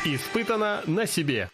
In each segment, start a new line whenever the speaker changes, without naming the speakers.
Испытано на себе.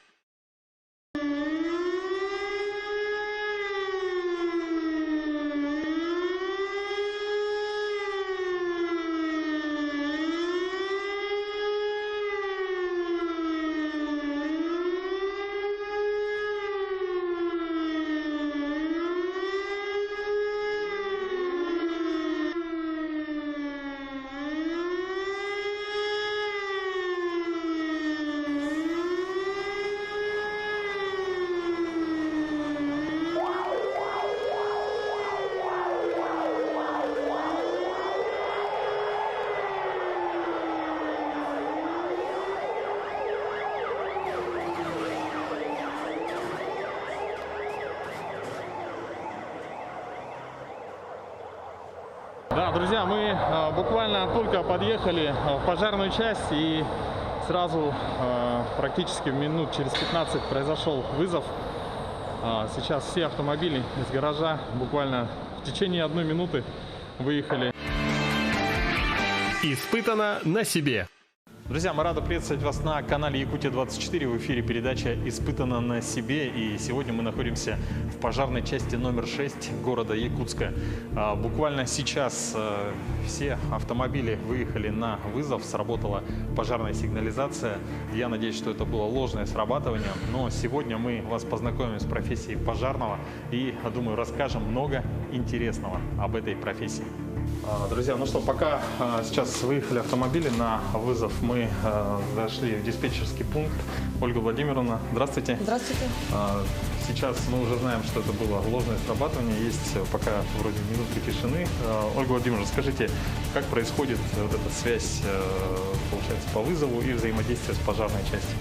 Да, друзья, мы буквально только подъехали в пожарную часть, и сразу практически минут через 15 произошел вызов. Сейчас все автомобили из гаража буквально в течение 1 минуты выехали.
Испытано на себе.
Друзья, мы рады приветствовать вас на канале Якутия-24. В эфире передача «Испытано на себе». И сегодня мы находимся в пожарной части номер 6 города Якутска. Буквально сейчас все автомобили выехали на вызов, сработала пожарная сигнализация. Я надеюсь, что это было ложное срабатывание, но сегодня мы вас познакомим с профессией пожарного и, думаю, расскажем много интересного об этой профессии. Друзья, ну что, пока сейчас выехали автомобили на вызов, мы зашли в диспетчерский пункт. Ольга Владимировна, здравствуйте.
Здравствуйте.
Сейчас мы уже знаем, что это было ложное срабатывание, есть пока вроде минутки тишины. Ольга Владимировна, скажите, как происходит вот эта связь, получается, по вызову и взаимодействие с пожарной частью?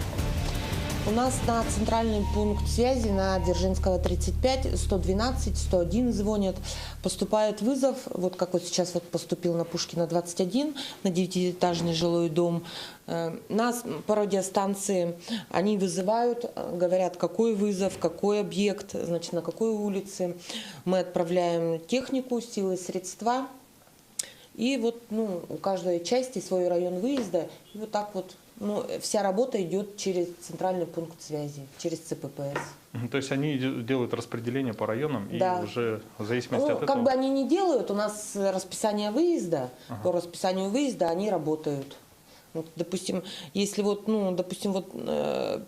У нас на центральный пункт связи на Дзержинского 35, 112, 101 звонят. Поступает вызов, вот как вот сейчас вот поступил на Пушкина 21, на 9-этажный жилой дом. Нас по радиостанции они вызывают, говорят, какой вызов, какой объект, значит, на какой улице. Мы отправляем технику, силы, средства. И вот у каждой части свой район выезда. И вот так вот. Вся работа идет через центральный пункт связи, через ЦППС.
То есть они делают распределение по районам, да. И уже в зависимости от этого...
Как бы они не делают, у нас расписание выезда, по расписанию выезда они работают. Вот, допустим, если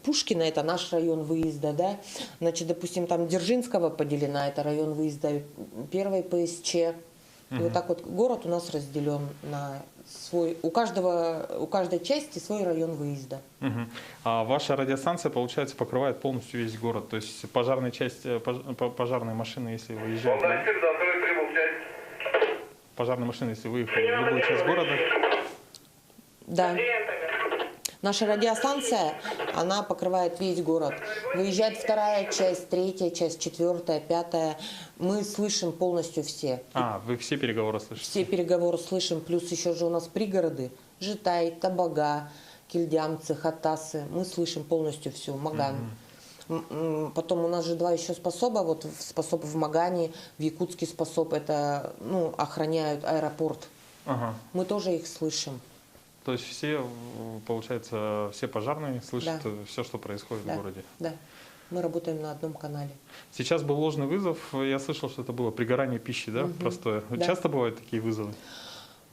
Пушкина это наш район выезда, да, значит, допустим, там Дзержинского поделена, это район выезда первой ПСЧ. И вот так вот город у нас разделен на свой, у каждой части свой район выезда.
А ваша радиостанция, получается, покрывает полностью весь город, то есть пожарная часть, пожарные машины, если выезжают, пожарные машины, если выехали в любую часть города.
Да. Наша радиостанция, она покрывает весь город. Выезжает 2-я часть, 3-я часть, 4-я, 5-я. Мы слышим полностью все.
Вы все переговоры слышите? Все
переговоры слышим. Плюс еще же у нас пригороды. Житай, Табага, Кильдямцы, Хатасы. Мы слышим полностью все. Маган. Потом у нас же 2 еще способа. Вот способ в Магане, в Якутске способ. Это охраняют аэропорт. Мы тоже их слышим.
То есть все, получается, все пожарные слышат все, что происходит в городе?
Да, мы работаем на одном канале.
Сейчас был ложный вызов, я слышал, что это было пригорание пищи, да, простое. Да. Часто бывают такие вызовы?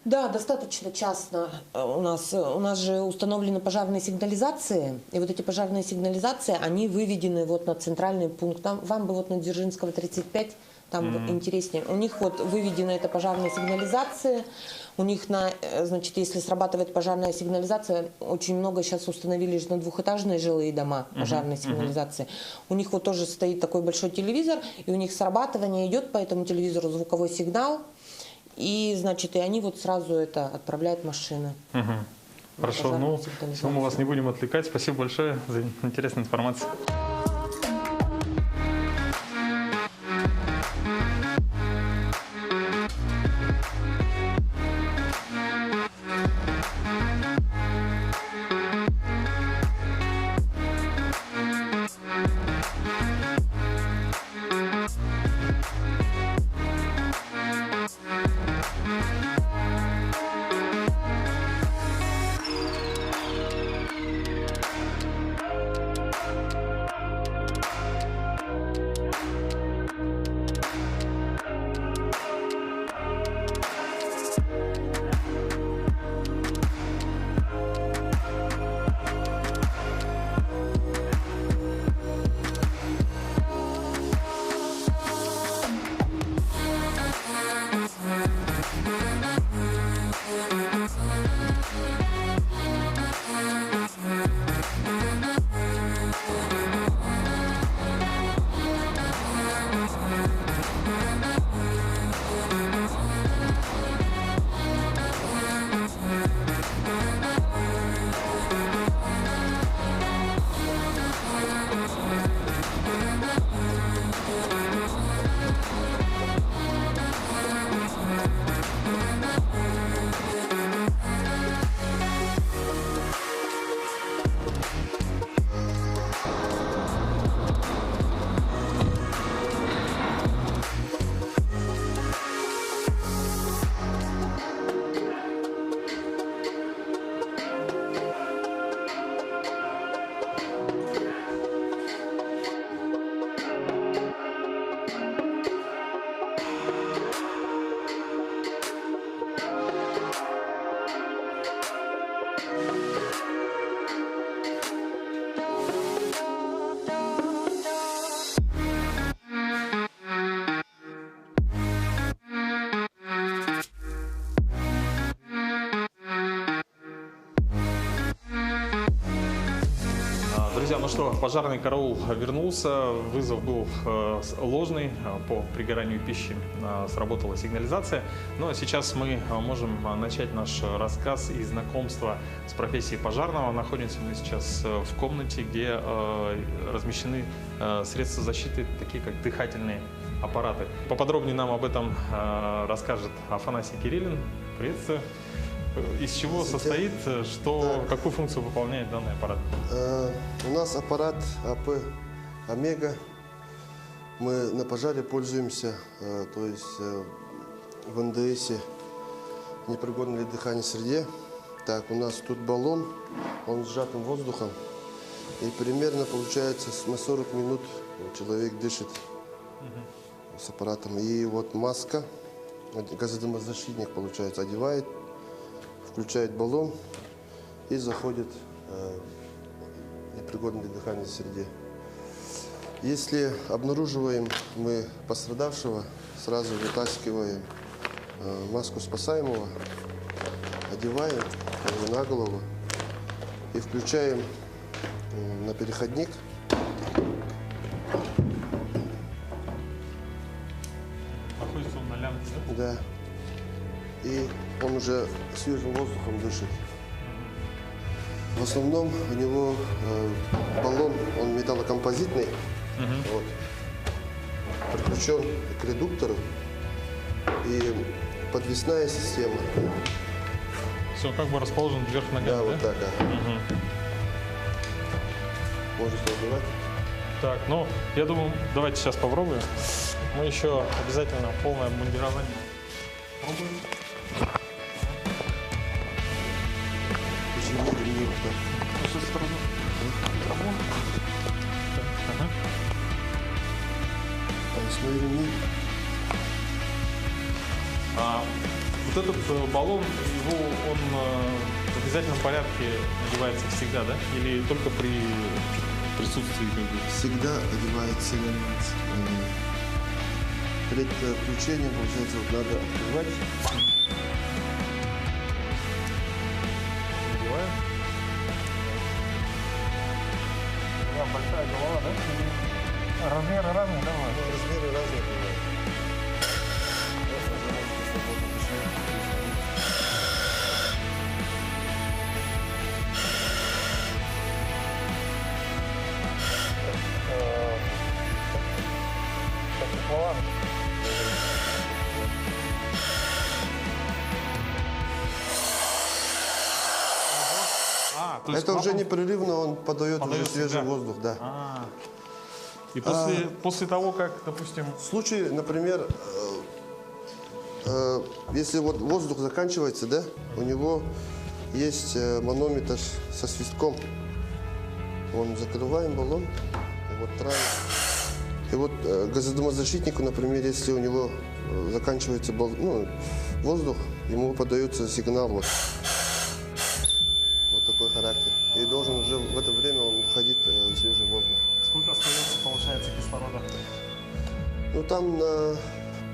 Да, достаточно часто. У нас же установлены пожарные сигнализации, и вот эти пожарные сигнализации, они выведены вот на центральный пункт. Вам бы вот на Дзержинского 35, там интереснее. У них вот выведена эта пожарная сигнализация. У них, значит, если срабатывает пожарная сигнализация, очень много сейчас установили на 2-этажные жилые дома пожарной сигнализации. У них вот тоже стоит такой большой телевизор, и у них срабатывание идет по этому телевизору, звуковой сигнал, и, значит, и они вот сразу это отправляют машины.
Хорошо, мы вас не будем отвлекать. Спасибо большое за интересную информацию. Друзья, ну что, пожарный караул вернулся, вызов был ложный, по пригоранию пищи сработала сигнализация. Ну а сейчас мы можем начать наш рассказ и знакомство с профессией пожарного. Находимся мы сейчас в комнате, где размещены средства защиты, такие как дыхательные аппараты. Поподробнее нам об этом расскажет Афанасий Кириллин. Приветствую. Из чего состоит, какую функцию выполняет данный аппарат?
У нас аппарат АП «Омега». Мы на пожаре пользуемся, то есть в НДС непригодной для дыхания среде. Так, у нас тут баллон, он сжатым воздухом. И примерно получается на 40 минут человек дышит с аппаратом. И вот маска, газодымозащитник, получается, одевает, включает баллон и заходит в непригодной для дыхания среде. Если обнаруживаем мы пострадавшего, сразу вытаскиваем маску спасаемого, одеваем его на голову и включаем на переходник.
Находится он на лямке, да?
Да. И он уже свежим воздухом дышит. В основном у него баллон, он металлокомпозитный, вот, подключен к редуктору и подвесная система.
Все как бы расположен вверх ногами,
Да,
да?
вот так. Можете убивать.
Так, ну, я думаю, давайте сейчас попробуем. Мы еще обязательно полное обмундирование пробуем. С этой стороны. Микрофон. Так, ага.
Свои ремни.
Вот этот баллон, он в обязательном порядке надевается всегда, да? Или только при присутствии как бы?
Всегда одевается. Перед включением, получается, вот надо открывать.
Надеваем. Большая голова, да? Размеры разные, да?
Размеры разные бывают.
То есть
Это уже
клапан
непрерывно, он подает уже свежий
всегда?
воздух, да.
И после того, как, допустим...
В случае, например, если вот воздух заканчивается, да, у него есть манометр со свистком. Он закрываем баллон, и вот травим. И вот газодымозащитнику, например, если у него заканчивается воздух, ему подается сигнал вот такой характер. И должен уже в это время он входить в свежий воздух.
Сколько остается, получается, кислорода?
Ну там на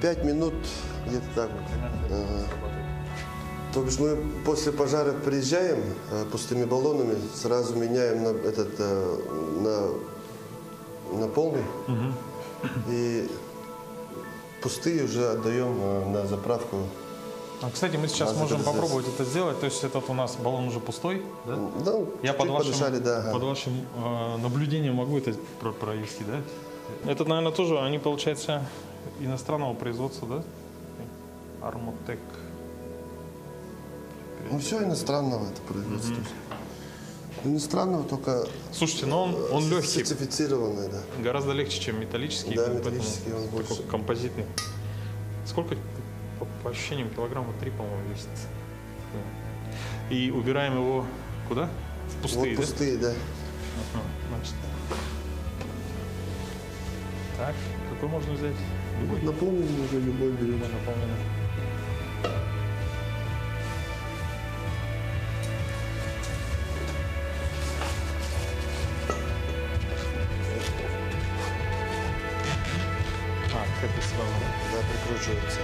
5 минут где-то так вот. То бишь мы после пожара приезжаем пустыми баллонами, сразу меняем на полный. И пустые уже отдаем на заправку.
Кстати, мы сейчас можем попробовать это сделать. То есть этот у нас баллон уже пустой, да?
Да,
Я под
подышали,
вашим наблюдением могу это провести, да? Это, наверное, тоже, они, получается, иностранного производства, да? Армотек.
Ну, все иностранного это производство. Иностранного, только
Слушайте, но он легкий.
Сертифицированный, да.
Гораздо легче, чем металлический.
Да,
поэтому
металлический он больше.
такой композитный. Сколько, по ощущениям, килограмма 3, по-моему, весит. И убираем его куда? В пустые,
Вот пустые, да?
Значит. Так, какой можно взять? Любой.
Наполненный уже любой берем.
Наполненный. Как и сразу.
Да, прикручивается.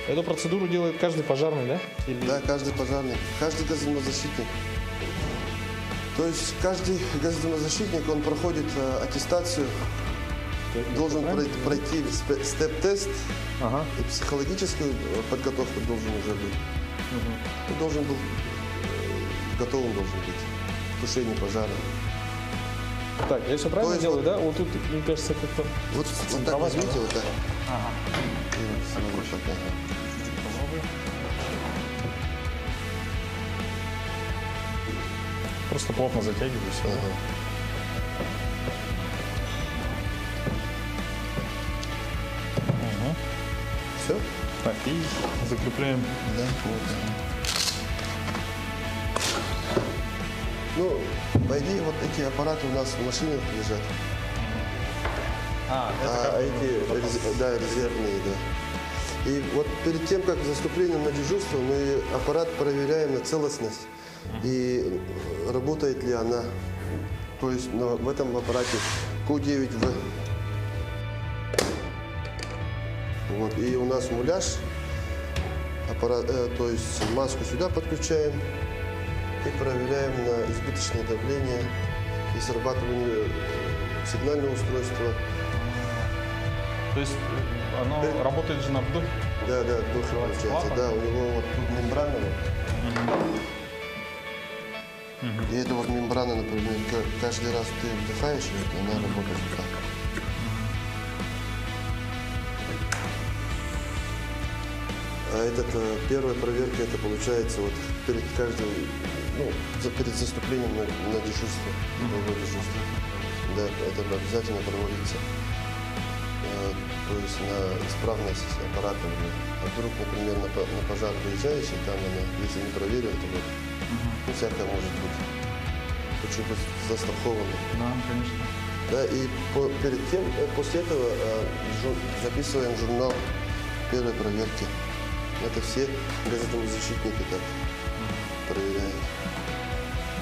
Эту процедуру делает каждый пожарный, да? Или...
Да, каждый пожарный, каждый газозащитник. То есть каждый газозащитник, он проходит аттестацию, должен пройти степ-тест,
Ага.
и психологическую подготовку должен уже быть. И должен был, готовым должен быть к тушению пожара.
Так, я все правильно
есть
делаю,
вот-
да? Вот тут, мне кажется, как-то...
Вот так возьмите, вот так.
Ага.
И вот сразу так, ага.
Попробуй. Просто плотно затягиваю все.
Ага. Все?
Так, и закрепляем.
Да, вот. Ну, по идее, вот эти аппараты у нас в машинах лежат.
А,
А эти, да, резервные, да. И вот перед тем, как заступлением на дежурство, мы аппарат проверяем на целостность и работает ли она. То есть в этом аппарате Q9V. Вот, и у нас муляж, аппарат, то есть маску сюда подключаем и проверяем на избыточное давление и срабатывание сигнального устройства.
То есть оно работает же на вдохе?
Да, да, вдох получается.
клапан?
Да, у него вот тут мембрана. И эта вот мембрана, например, каждый раз ты вдыхаешь, и она работает вот так. А первая проверка, это получается вот перед каждым, ну, перед заступлением на дежурство, боевое дежурство. Да, это обязательно проводится. То есть на исправность аппарата. А вдруг, например, на пожар приезжаешь, и там она, если не проверил, то вот, ну, всякое может быть. Лучше быть застрахованным.
Да, конечно.
Да, и после этого записываем журнал первой проверки. Это все газозащитники так проверяют.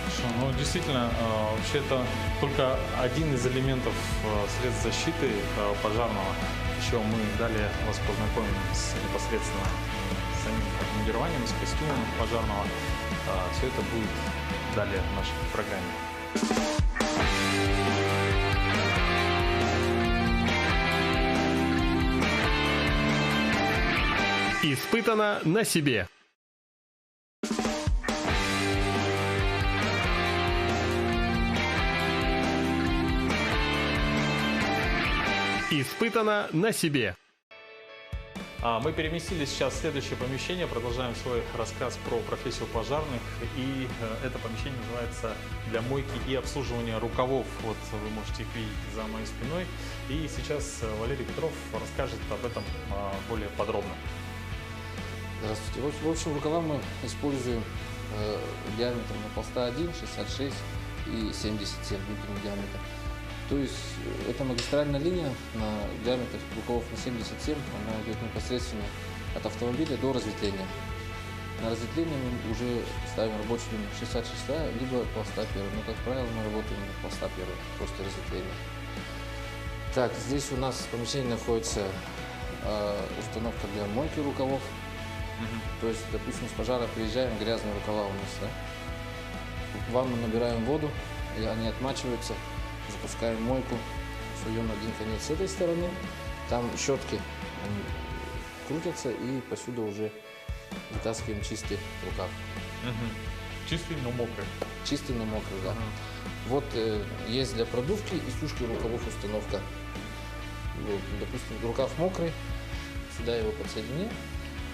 Хорошо. Ну, действительно, вообще это только один из элементов средств защиты пожарного. Еще мы далее вас познакомим непосредственно с самим обмундированием, с костюмом пожарного. Все это будет далее в нашей программе.
Испытано на себе. Испытано на себе.
Мы переместились сейчас в следующее помещение, продолжаем свой рассказ про профессию пожарных. И это помещение называется «Для мойки и обслуживания рукавов». Вот вы можете их видеть за моей спиной. И сейчас Валерий Петров расскажет об этом более подробно.
Здравствуйте. В общем, рукава мы используем диаметром на полста 1, 66 и 77 внутренний диаметр. То есть эта магистральная линия на диаметр рукавов на 77, она идет непосредственно от автомобиля до разветвления. На разветвление мы уже ставим рабочую линию 66, либо полста 1. Но, как правило, мы работаем на полста 1 после разветвления. Так, здесь у нас в помещении находится установка для мойки рукавов. То есть, допустим, с пожара приезжаем, грязные рукава у нас, да? В ванну набираем воду, и они отмачиваются, запускаем мойку, суем один конец с этой стороны, там щетки они крутятся, и посюда уже вытаскиваем чистый рукав.
Чистый, но мокрый.
Чистый, но мокрый, да. Вот есть для продувки и сушки рукавов установка. Вот, допустим, рукав мокрый, сюда его подсоединим.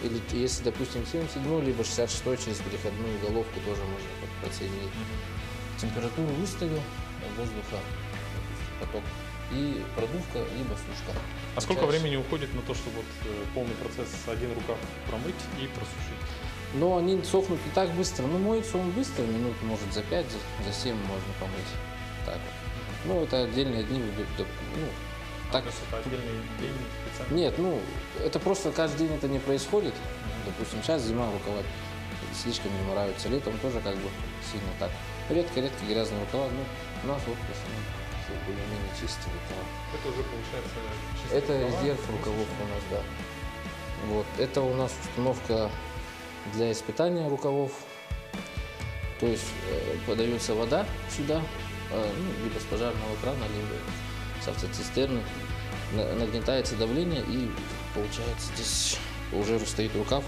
Или если, допустим, 77 либо 66 через переходную головку тоже можно подсоединить. Температуру выставил, воздуха, допустим, поток. И продувка, либо сушка.
А сколько времени уходит на то, чтобы вот полный процесс один рукав промыть и просушить?
Но они сохнут не так быстро. Ну, моется он быстро, минут, может, за 5, за 7 можно помыть. Так вот. Ну, это отдельные дни. Ну, так.
То есть это отдельный день специально?
Нет, ну, это просто каждый день это не происходит. Допустим, сейчас зима, рукава слишком не мораются. Летом тоже как бы сильно так. Редко-редко грязные рукава. Ну, у нас вот все более-менее чистые рукава.
Это уже получается чистый
Это
рукава,
резерв рукавов у нас, да. Вот. Это у нас установка для испытания рукавов. То есть подается вода сюда, ну, либо с пожарного крана, либо с автоцистерны. Нагнетается давление, и получается здесь уже стоит рукав,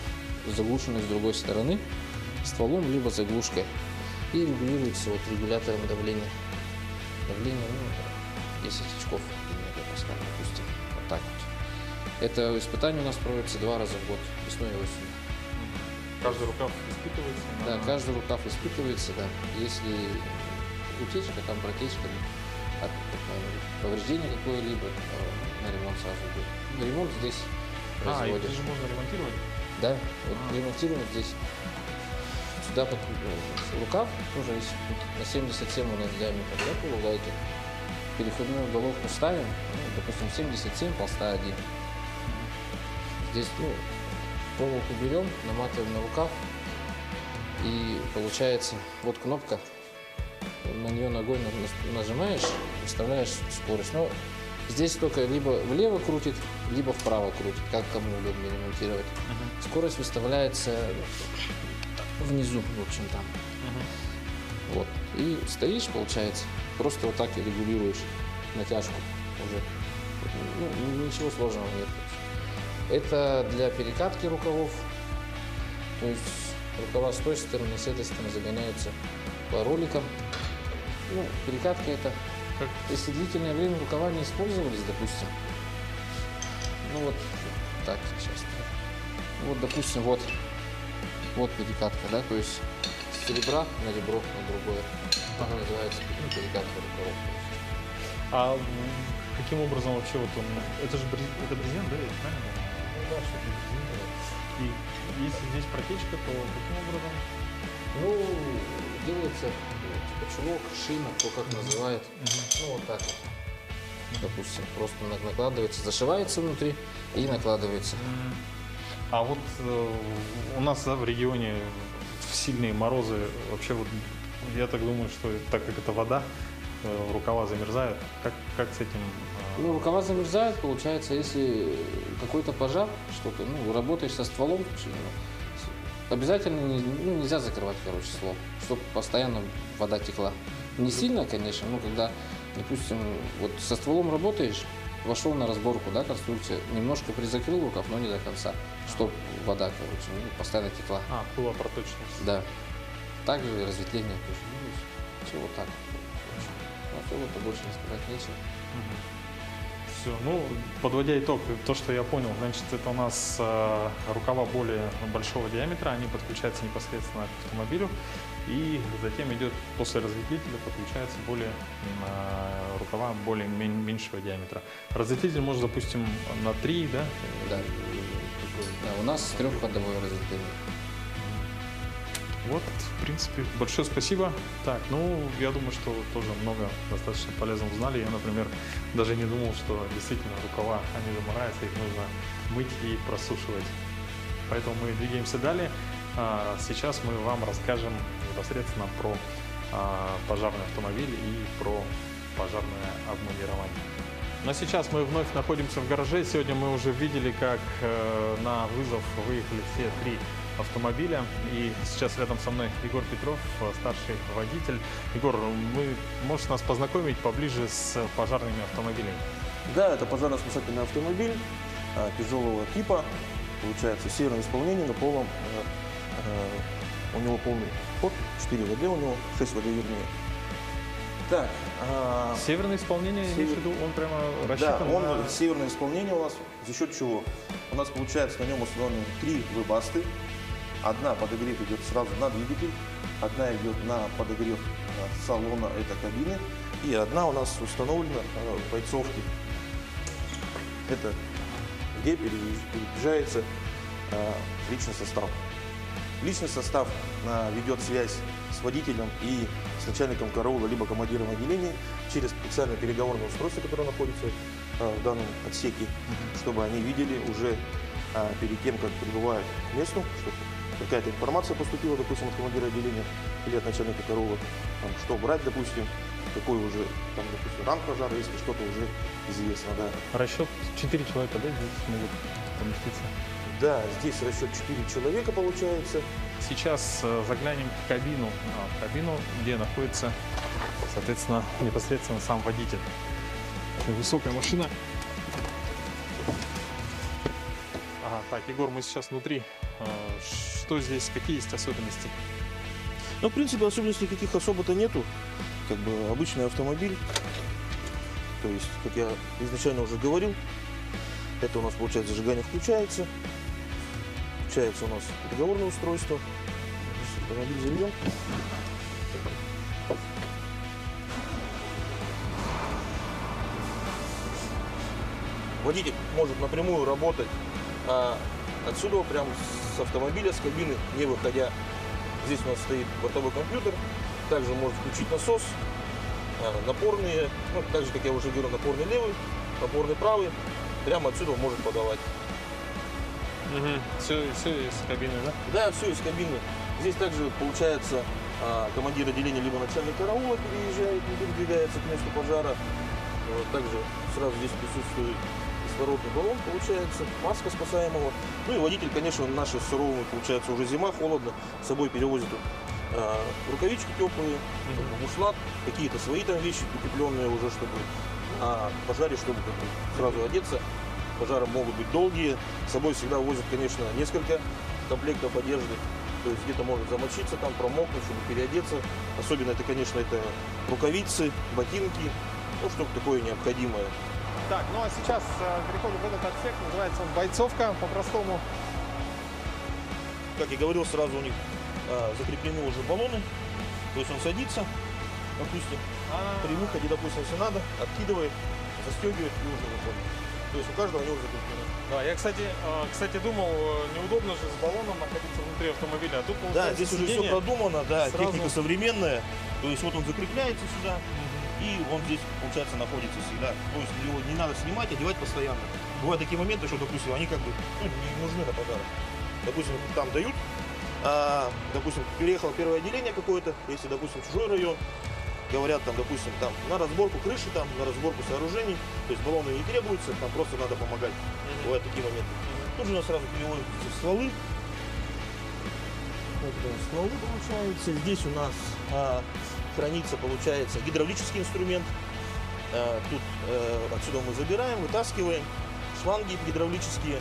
заглушенный с другой стороны стволом, либо заглушкой. И регулируется вот регулятором давления. Давление, ну, 10 очков, допустим, вот так вот. Это испытание у нас проводится 2 раза в год, весной и осенью.
Каждый рукав испытывается?
Да, каждый рукав испытывается, да. Если утечка, там протечка, повреждение какое-либо, на ремонт сразу идет. Ремонт здесь
И
производят.
это же можно ремонтировать?
Да, вот ремонтируем здесь. Сюда под рукав, тоже есть на 77 у нас диаметр, да, полугайки. Переходную головку ставим, ну, допустим, 77, полста 1. Здесь, ну, проволоку берем, наматываем на рукав, и получается, вот кнопка, на нее ногой нажимаешь, выставляешь скорость. Но здесь только либо влево крутит, либо вправо крутит, как кому удобно ремонтировать. Скорость выставляется внизу, в общем, там. Вот. И стоишь, получается, просто вот так и регулируешь натяжку уже. Ну, ничего сложного нет. Это для перекатки рукавов. То есть рукава с той стороны, с этой стороны загоняются по роликам. Ну, перекатка это, если длительное время рукава не использовались, допустим. Ну вот так сейчас. Вот, допустим, вот перекатка, да, то есть с ребра на ребро, на другое. Это называется, ну, перекатка рукавов.
А каким образом вообще вот он... Это же это брезент, да, правильно?
Ну да, что-то резиновое.
И если здесь протечка, то каким образом?
Ну, делается типа чулок, шина, кто как называет. Ну, вот так вот. Допустим, просто накладывается, зашивается внутри и накладывается.
А вот у нас, да, в регионе в сильные морозы вообще вот, я так думаю, что так как это вода, рукава замерзают. Как с этим?
Ну, рукава замерзают, получается, если какой-то пожар, что-то, ну, работаешь со стволом, обязательно нельзя закрывать, короче, ствол, чтобы постоянно вода текла. Не сильно, конечно, но когда, допустим, вот со стволом работаешь, вошел на разборку, да, конструкция, немножко призакрыл рукав, но не до конца, чтобы вода, короче, ну, постоянно текла.
Была проточность.
Да. Также разветвление тоже. Ну, все вот так. Особо-то больше не сказать нечего.
Все. Ну, подводя итог, то, что я понял, значит, это у нас рукава более большого диаметра, они подключаются непосредственно к автомобилю, и затем идет после разветвителя подключаются рукава более меньшего диаметра. Разветвитель может, допустим, на 3, да?
Да. Да, у нас трехходовое разветвление.
Вот, в принципе, большое спасибо. Так, ну, я думаю, что тоже много достаточно полезно узнали. Я, например, даже не думал, что действительно рукава, они замараются, их нужно мыть и просушивать. Поэтому мы двигаемся далее. Сейчас мы вам расскажем непосредственно про пожарный автомобиль и про пожарное обмундирование. Но сейчас мы вновь находимся в гараже. Сегодня мы уже видели, как на вызов выехали все 3 автомобиля. И сейчас рядом со мной Егор Петров, старший водитель. Егор, можешь нас познакомить поближе с пожарными автомобилями?
Да, это пожарно-спасательный автомобиль тяжелого типа. Получается, северное исполнение на полном. У него полный ход, 4 ВД у него, 6 ВД вернее. Так.
Северное исполнение, имеешь в виду, он прямо рассчитан
Да, он
на...
северное исполнение у нас, за счет чего? У нас получается на нем установлены 3 вебасты. Одна подогрев идет сразу на двигатель, одна идет на подогрев салона, это кабины, и одна у нас установлена в бойцовке. Это где переезжается личный состав. Личный состав ведет связь с водителем и с начальником караула, либо командиром отделения через специальное переговорное устройство, которое находится в данном отсеке, чтобы они видели уже перед тем, как прибывают к месту, чтобы какая-то информация поступила, допустим, от командира отделения или от начальника караула, что брать, допустим, какой уже, там, допустим, ранг пожара, если что-то уже известно, да.
Расчет 4 человека, да, здесь могут поместиться?
Да, здесь расчет 4 человека получается.
Сейчас заглянем в кабину, где находится, соответственно, непосредственно сам водитель. Высокая машина. Ага, так, Егор, мы сейчас внутри. Что здесь, какие есть особенности?
Ну, в принципе, особенностей никаких особо-то нету. Как бы обычный автомобиль. То есть, как я изначально уже говорил, это у нас, получается, зажигание включается. Включается у нас переговорное устройство. Автомобиль заведем. Водитель может напрямую работать отсюда, прям с автомобиля, с кабины, не выходя. Здесь у нас стоит бортовой компьютер. Также может включить насос, напорные, ну, так же, как я уже говорил, напорный левый, напорный правый. Прямо отсюда он может подавать.
Все из кабины, да?
Да, все из кабины. Здесь также получается командир отделения либо начальник караула переезжает, передвигается к месту пожара. Также сразу здесь присутствует кислородный баллон, получается, маска спасаемого. Ну и водитель, конечно, наши суровые, получается, уже зима, холодно, с собой перевозит рукавички теплые, бушлат, какие-то свои там вещи укрепленные уже, чтобы на пожаре, чтобы сразу одеться. Пожары могут быть долгие. С собой всегда возят, конечно, несколько комплектов одежды. То есть где-то может замочиться, там промокнуть, чтобы переодеться. Особенно это, конечно, это рукавицы, ботинки, ну что-то такое необходимое.
Так, ну а сейчас переходим в этот отсек, называется он бойцовка по-простому.
Как я говорил, сразу у них закреплены уже баллоны. То есть он садится, допустим, при выходе, допустим, если надо, откидывает, застегивает и уже выходит. То есть у каждого они уже закреплены.
Да, я, кстати, думал, неудобно же с баллоном находиться внутри автомобиля, а тут
Да, здесь уже все продумано, да,
сразу...
техника современная. То есть вот он закрепляется сюда, и он здесь, получается, находится всегда. То есть его не надо снимать, одевать постоянно. Бывают такие моменты, что, допустим, они как бы не нужны на пожарах. Допустим, там дают, допустим, переехало первое отделение какое-то, если, допустим, чужой район, говорят там, допустим, там на разборку крыши, там на разборку сооружений, то есть баллоны не требуются, там просто надо помогать. Бывают такие моменты. Тут же у нас сразу переводятся стволы. Вот стволы получаются. Здесь у нас хранится, получается, гидравлический инструмент. Тут отсюда мы забираем, вытаскиваем шланги гидравлические,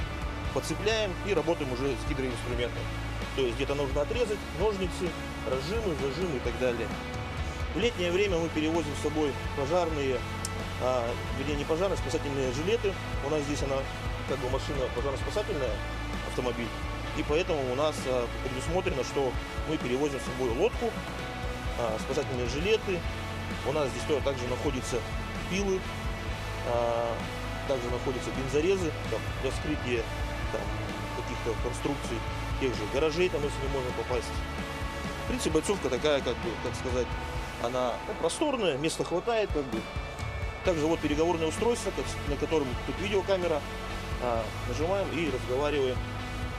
подцепляем и работаем уже с гидроинструментом. То есть где-то нужно отрезать, ножницы, разжимы, зажимы и так далее. В летнее время мы перевозим с собой пожарные, вернее не пожарные, спасательные жилеты. У нас здесь она как бы машина пожарно-спасательная, автомобиль. И поэтому у нас предусмотрено, что мы перевозим с собой лодку, спасательные жилеты. У нас здесь тоже также находятся пилы, также находятся бензорезы там, для вскрытия каких-то конструкций, тех же гаражей, там, если не можно попасть. В принципе, бойцовка такая, как бы, как сказать, она просторная, места хватает, как бы. Также вот переговорное устройство, на котором тут видеокамера, нажимаем и разговариваем,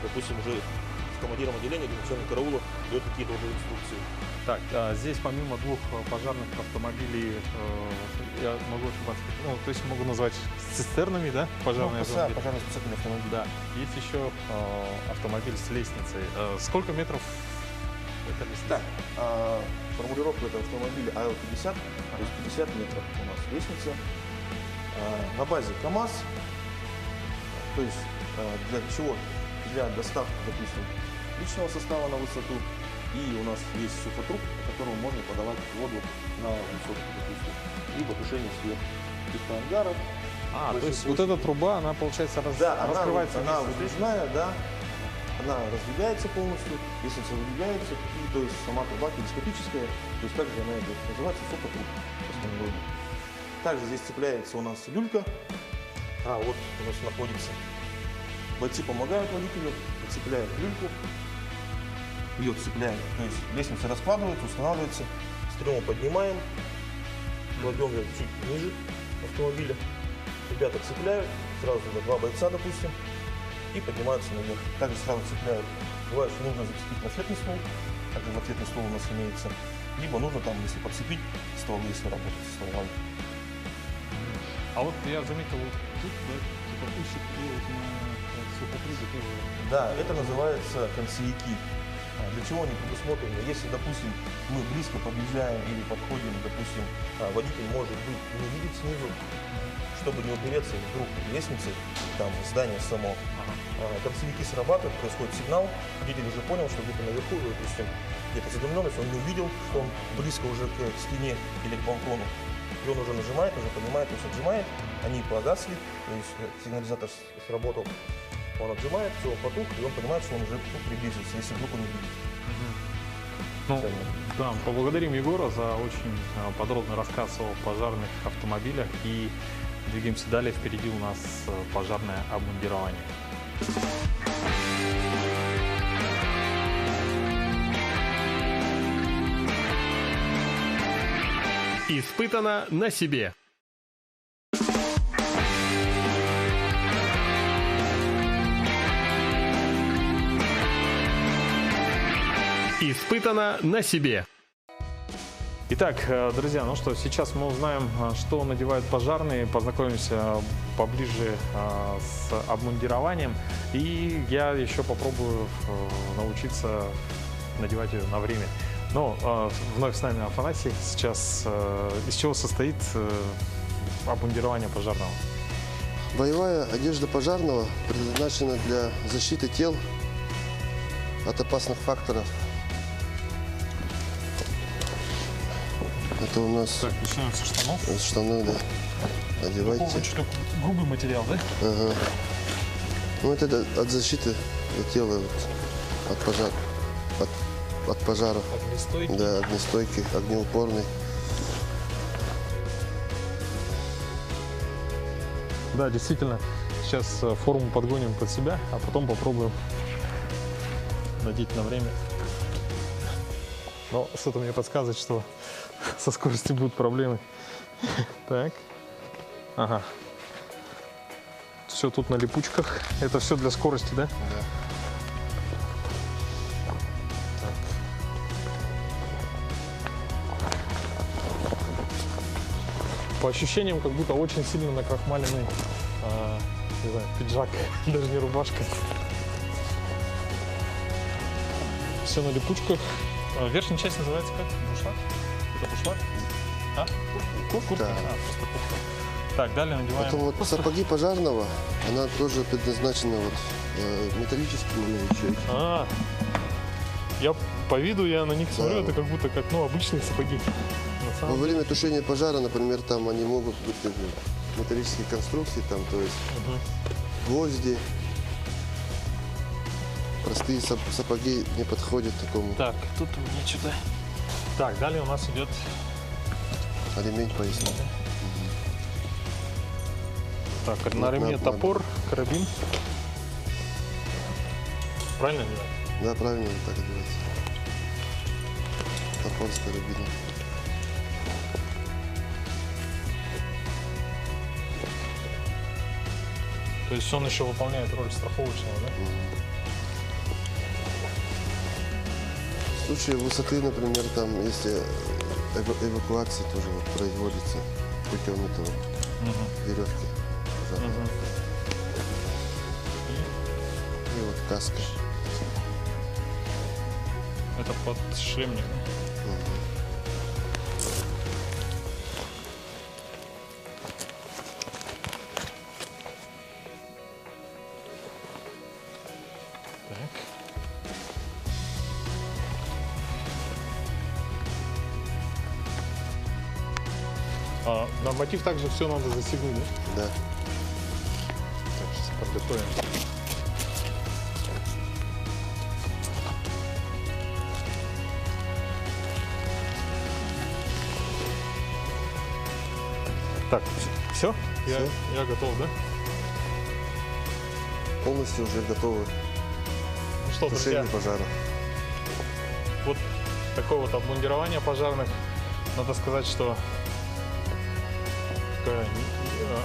допустим, уже с командиром отделения или начальником караула, дает какие-то уже инструкции.
Так, здесь помимо двух пожарных автомобилей, я могу ошибаться, ну, то есть могу назвать цистернами, да, пожарные автомобили?
Пожарно-спасательный автомобиль.
Да, есть еще автомобиль с лестницей. Сколько метров эта лестница?
Так, формулировка этого автомобиля АЛ-50, то есть 50 метров у нас лестница. На базе КАМАЗ, то есть для чего? Для доставки, допустим, личного состава на высоту. И у нас есть суфотруб, по которому можно подавать воду на высоту, допустим, либо тушение сверху. Каких-то ангаров.
То есть вот эта труба, она, получается, раскрывается.
Она выдвижная, да. Она раздвигается полностью, если все выдвигается, и то есть сама труба телескопическая, то есть также она идет. Называется суфотруб. Также здесь цепляется у нас люлька. Вот у нас находится. Бойцы помогают водителю, цепляют люльку. Ее цепляем, то есть лестница раскладывается, устанавливается, стрелу поднимаем, кладем ее чуть ниже автомобиля, ребята цепляют, сразу два бойца, допустим, и поднимаются наверх. Также сразу цепляют, бывает, что нужно зацепить лафетный стол, также лафетный стол у нас имеется, либо нужно там, если подцепить стволы, если работать с стволами.
А вот я заметил, вот тут, да, попутчик и вот на сухопруге тоже.
Да, это называется концевики. Для чего они предусмотрены? Если, допустим, мы близко подъезжаем или подходим, допустим, водитель может быть не видит снизу, чтобы не упереться вдруг лестницы, там здание само. Концевики срабатывают, происходит сигнал, водитель уже понял, что где-то наверху, допустим, где-то задымленность, он не увидел, что он близко уже к стене или к балкону. И он уже нажимает, уже понимает, то есть отжимает, они погасли, то есть сигнализатор сработал. Он отжимает, все, он потух, и он понимает, что он уже приблизился, если вдруг он не видит.
Ну, да, поблагодарим Егора за очень подробный рассказ о пожарных автомобилях и двигаемся далее. Впереди у нас пожарное обмундирование.
Испытано на себе. Испытано на себе.
Итак, друзья, ну что, сейчас мы узнаем, что надевают пожарные, познакомимся поближе с обмундированием, и я еще попробую научиться надевать ее на время. Но вновь с нами Афанасий. Сейчас из чего состоит обмундирование пожарного?
Боевая одежда пожарного предназначена для защиты тел от опасных факторов. Это у нас
Так, начинаем со штанов.
штаны, да. Одевайте.
Грубый материал, да?
Ага. Ну это от защиты тела от пожара. От пожаров.
Огнестойкий.
Да, огнестойкий, огнеупорный.
Да, действительно, сейчас форму подгоним под себя, а потом попробуем надеть на время. Но что-то мне подсказывает, что со скоростью будут проблемы. Так. Ага. Все тут на липучках. Это все для скорости, да?
Да.
По ощущениям, как будто очень сильно накрахмаленный не знаю, пиджак, даже не рубашка. Все на липучках. Верхняя часть называется как? Бушлат? Это бушлат? А? Куртка?
Да.
Просто куртка. Так, далее надеваем.
Потом вот сапоги пожарного, она тоже предназначена вот металлическими еще.
Я по виду, я на них смотрю,
Да.
это как будто как, ну, обычные сапоги. На
Во
самом деле.
время тушения пожара, например, там они могут быть металлические конструкции, там, то есть гвозди. Простые сапоги не подходят такому.
Так, тут у меня что-то. Так, далее у нас идет
Ремень поясни.
так, на ремне
надо.
топор, карабин. Правильно делаю?
Да, правильно так делается. Топор с карабином.
То есть он еще выполняет роль страховочного, да?
В случае высоты, например, там, если эвакуация тоже вот производится путем этого веревки. пожарной. И вот каска.
Это под шлемник. Так. Норматив также все надо застегнуть, да?
Да.
Так, сейчас подготовим. Так, все?
Всё.
Я готов, да?
Полностью уже готовы
Ну что,
к
друзья,
тушению пожара.
вот такое вот обмундирование пожарных. Надо сказать, что такая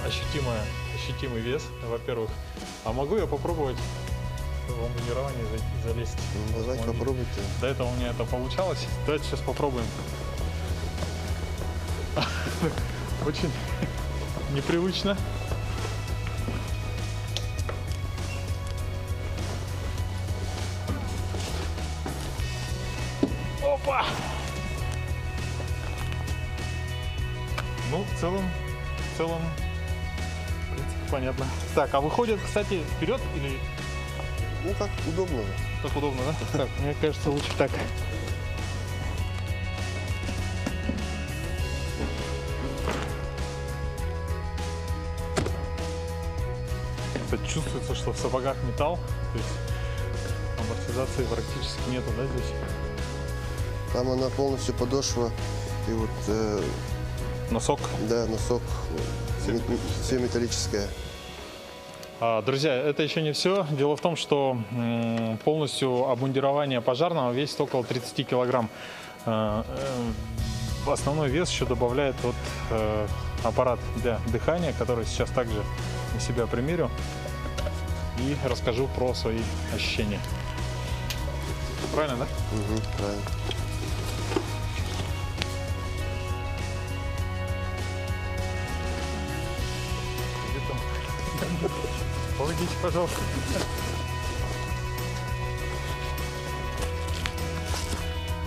ощутимый вес, во-первых. А могу я попробовать в обмундирование залезть?
Ну, давайте попробуйте.
До этого у меня это получалось. Давайте сейчас попробуем. Очень непривычно. Ну, в целом, в принципе, понятно. Так, а выходит, кстати, вперед или
Ну, как удобно.
как удобно, да? Так, мне кажется, лучше так. Кстати, чувствуется, что в сапогах металл, то есть амортизации практически нету, да, здесь?
Там она полностью подошва. И вот,
Носок.
да, носок, все металлическое.
Друзья, это еще не все. Дело в том, что полностью обмундирование пожарного весит около 30 килограмм. Основной вес еще добавляет вот аппарат для дыхания, который сейчас также на себя примерю и расскажу про свои ощущения. Правильно, да?
Угу, правильно.
Где там? Помогите, пожалуйста.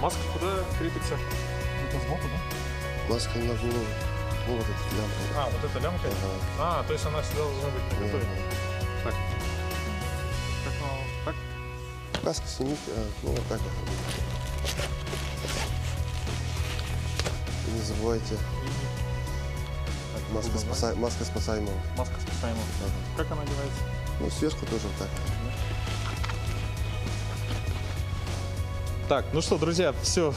Маска куда крепится? Это сбоку, да?
Маска на голову. Ну, вот эта лямка.
А, вот эта лямка? А, то есть она всегда должна быть наготове. Так. Как она? Так?
Каску снимите, ну вот так. И не забывайте. Маска спасаемого.
Маска спасаемая. Как она одевается?
Ну, сверху тоже вот так.
Так, ну что, друзья, все,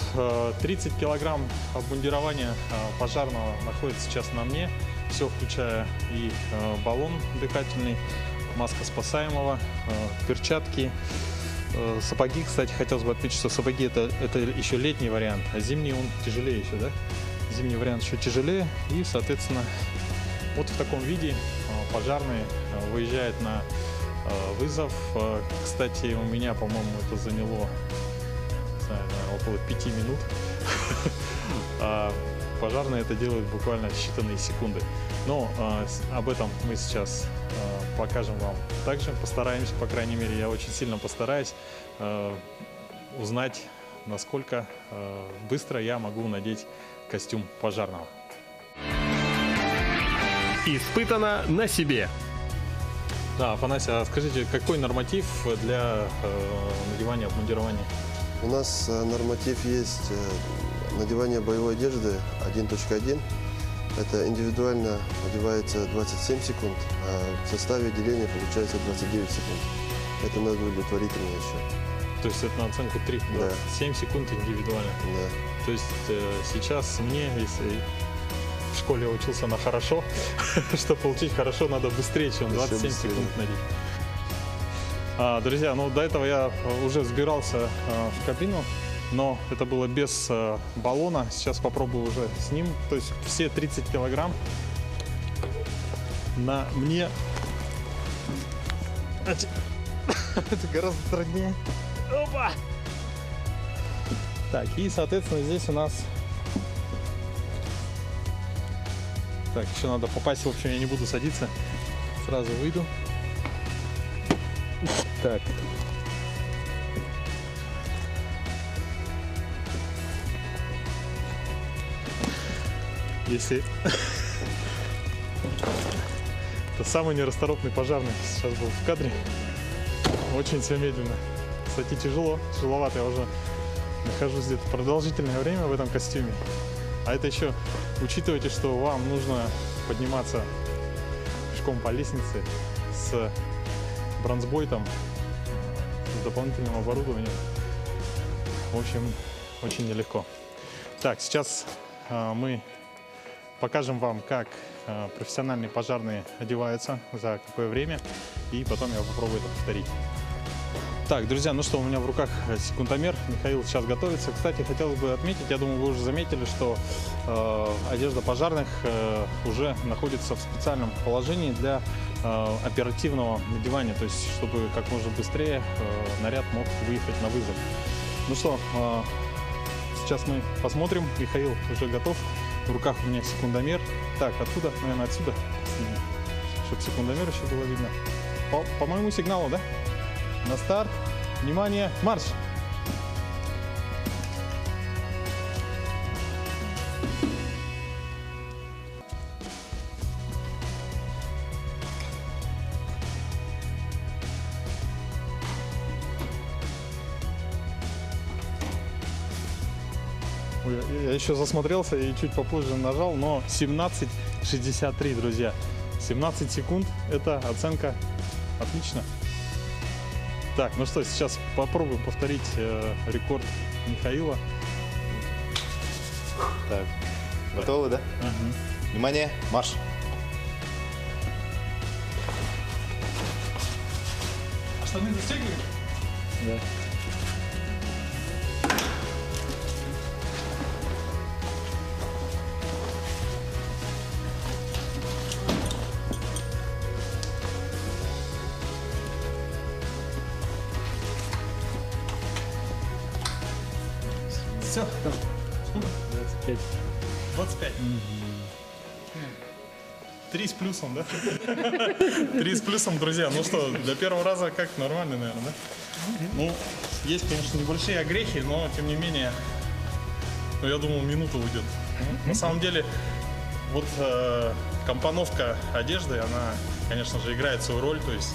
30 килограмм обмундирования пожарного находится сейчас на мне. Все, включая и баллон дыхательный, маска спасаемого, перчатки, сапоги. Кстати, хотелось бы отметить, что сапоги это еще летний вариант, а зимний он тяжелее еще, да? Зимний вариант еще тяжелее. И, соответственно, вот в таком виде пожарный выезжает на вызов. Кстати, у меня, по-моему, это заняло около 5 минут. А пожарные это делают буквально считанные секунды. Но об этом мы сейчас покажем вам. Также постараемся, по крайней мере, я очень сильно постараюсь узнать, насколько быстро я могу надеть костюм пожарного.
Испытано на себе.
Да, Афанасий, а скажите, какой норматив для надевания обмундирования?
У нас норматив есть надевание боевой одежды 1.1. Это индивидуально одевается 27 секунд, а в составе отделения получается 29 секунд. Это надо удовлетворительно еще.
То есть это на оценку 3,
Да.
7 секунд индивидуально.
Да.
То есть сейчас мне, если в школе учился на хорошо, чтобы получить хорошо, надо быстрее, чем 27 секунд надеть. Друзья, ну до этого я уже сбирался в кабину, но это было без баллона. Сейчас попробую уже с ним. То есть все 30 килограмм на мне. Это гораздо труднее. Опа! Так, и, соответственно, здесь у нас... Так, еще надо попасть. В общем, я не буду садиться. Сразу выйду. Так. Если... Это самый нерасторопный пожарный сейчас был в кадре. Очень все медленно. Кстати, тяжеловато. Я уже нахожусь где-то продолжительное время в этом костюме. А это еще учитывайте, что вам нужно подниматься пешком по лестнице с бронзбойтом, с дополнительным оборудованием. В общем, очень нелегко. Так, сейчас мы покажем вам, как профессиональные пожарные одеваются, за какое время, и потом я попробую это повторить. Так, друзья, ну что, у меня в руках секундомер. Михаил сейчас готовится. Кстати, хотелось бы отметить, я думаю, вы уже заметили, что одежда пожарных уже находится в специальном положении для оперативного надевания, то есть чтобы как можно быстрее наряд мог выехать на вызов. Ну что, сейчас мы посмотрим. Михаил уже готов. В руках у меня секундомер. Так, откуда? Наверное, отсюда. Чтобы секундомер еще было видно. По моему сигналу, да? На старт. Внимание, марш! Я еще засмотрелся и чуть попозже нажал, но 17:63, друзья. 17 секунд, это оценка отлично. Так, ну что, сейчас попробуем повторить рекорд Михаила.
Так, готовы, да? Внимание, марш!
А штаны застегиваем?
Да.
Все.
25.
25. 3 с плюсом, да? 3 с плюсом, друзья. Ну что, для первого раза как нормально, наверное, да? Ну, есть, конечно, небольшие огрехи, но тем не менее, ну, я думал, минута уйдет. На самом деле, вот компоновка одежды, она, конечно же, играет свою роль, то есть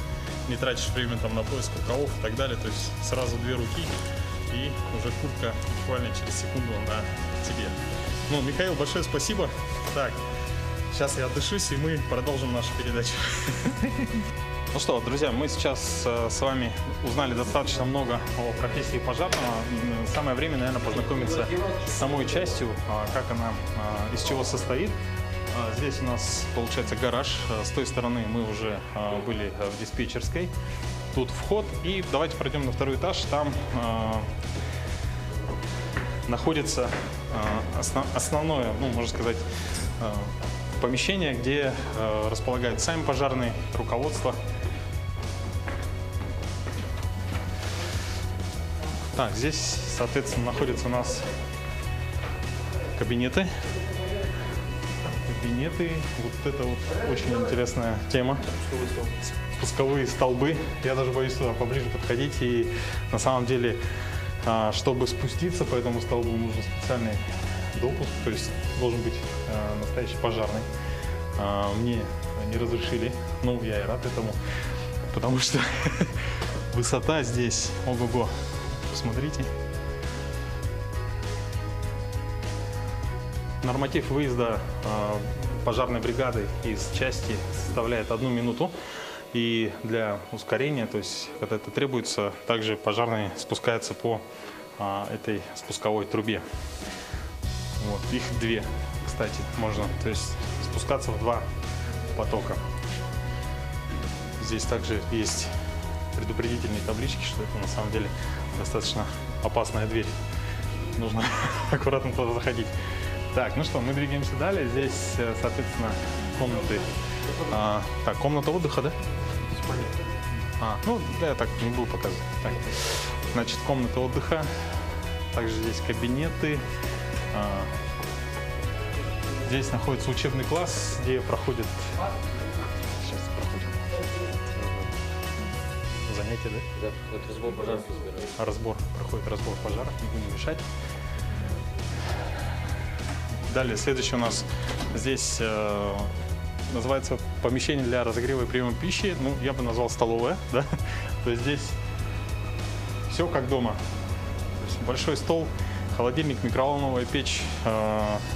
не тратишь время там на поиск рукавов и так далее, то есть сразу 2 руки, и уже куртка буквально через секунду на тебе. Ну, Михаил, большое спасибо. Так, сейчас я отдышусь, и мы продолжим нашу передачу. Ну что, друзья, мы сейчас с вами узнали достаточно много о профессии пожарного. Самое время, наверное, познакомиться с самой частью, как она, из чего состоит. Здесь у нас получается гараж. С той стороны мы уже были в диспетчерской. Тут вход. И давайте пройдем на 2-й этаж. Там находится основное, ну, можно сказать, помещение, где располагаются сами пожарные, руководство. Так, здесь, соответственно, находятся у нас кабинеты. Вот это вот очень интересная тема. Спусковые столбы. Я даже боюсь туда поближе подходить. И на самом деле, чтобы спуститься по этому столбу, нужен специальный допуск. То есть должен быть настоящий пожарный. Мне не разрешили. Ну, я и рад этому. Потому что высота здесь, ого-го. Посмотрите. Норматив выезда пожарной бригады из части составляет 1 минуту. И для ускорения, то есть когда это требуется, также пожарные спускаются по этой спусковой трубе. Вот, их 2, кстати, можно, то есть спускаться в 2 потока. Здесь также есть предупредительные таблички, что это на самом деле достаточно опасная дверь. Нужно аккуратно туда заходить. Так, ну что, мы двигаемся далее. Здесь, соответственно, комнаты. Так, комната отдыха, да? Ну, да, я так не буду показывать. Так, значит, комната отдыха. Также здесь кабинеты. Здесь находится учебный класс, где проходит... Сейчас проходит занятия, да?
Да, проходит разбор пожаров.
Проходит разбор пожаров, не будем мешать. Далее, следующее у нас здесь называется помещение для разогрева и приема пищи. Ну, я бы назвал столовая, да? То есть здесь все как дома. То есть большой стол, холодильник, микроволновая печь,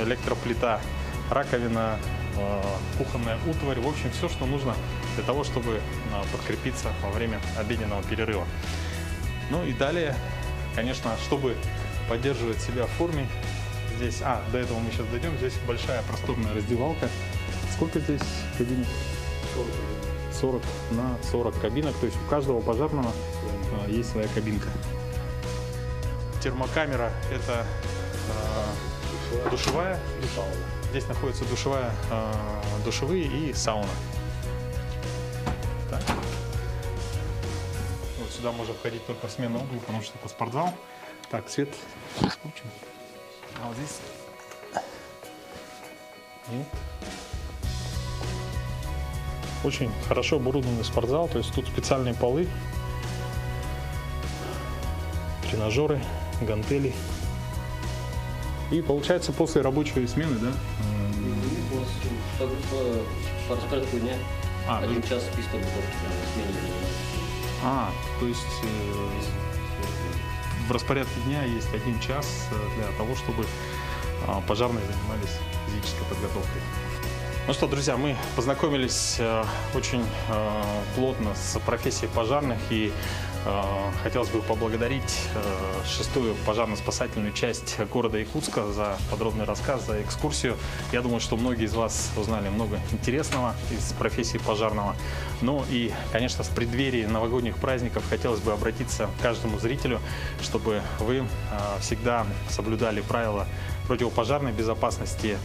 электроплита, раковина, кухонная утварь. В общем, все, что нужно для того, чтобы подкрепиться во время обеденного перерыва. Ну и далее, конечно, чтобы поддерживать себя в форме, здесь, до этого мы сейчас дойдем, здесь большая просторная раздевалка. Сколько здесь кабинок? 40 на 40 кабинок, то есть у каждого пожарного есть своя кабинка. Термокамера – это душевая. Здесь находится душевые и сауна. Так. Вот сюда можно входить только в смену обуви, потому что это спортзал. Так, свет включим. А вот здесь. Очень хорошо оборудованный спортзал, то есть тут специальные полы, тренажеры, гантели. И получается после рабочей смены, да?
По распорядку дня. 1 час без подготовки на смене.
То есть в распорядке дня есть 1 час для того, чтобы пожарные занимались физической подготовкой. Ну что, друзья, мы познакомились очень плотно с профессией пожарных, и хотелось бы поблагодарить 6-ю пожарно-спасательную часть города Якутска за подробный рассказ, за экскурсию. Я думаю, что многие из вас узнали много интересного из профессии пожарного. Ну и, конечно, в преддверии новогодних праздников хотелось бы обратиться к каждому зрителю, чтобы вы всегда соблюдали правила противопожарной безопасности,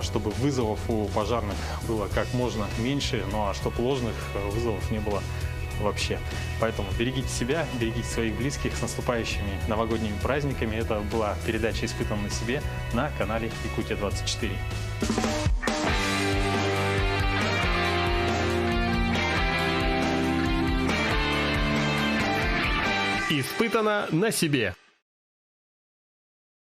чтобы вызовов у пожарных было как можно меньше, ну а чтобы ложных вызовов не было вообще. Поэтому берегите себя, берегите своих близких. С наступающими новогодними праздниками. Это была передача «Испытан на себе» на канале Якутия 24.
Испытано на себе.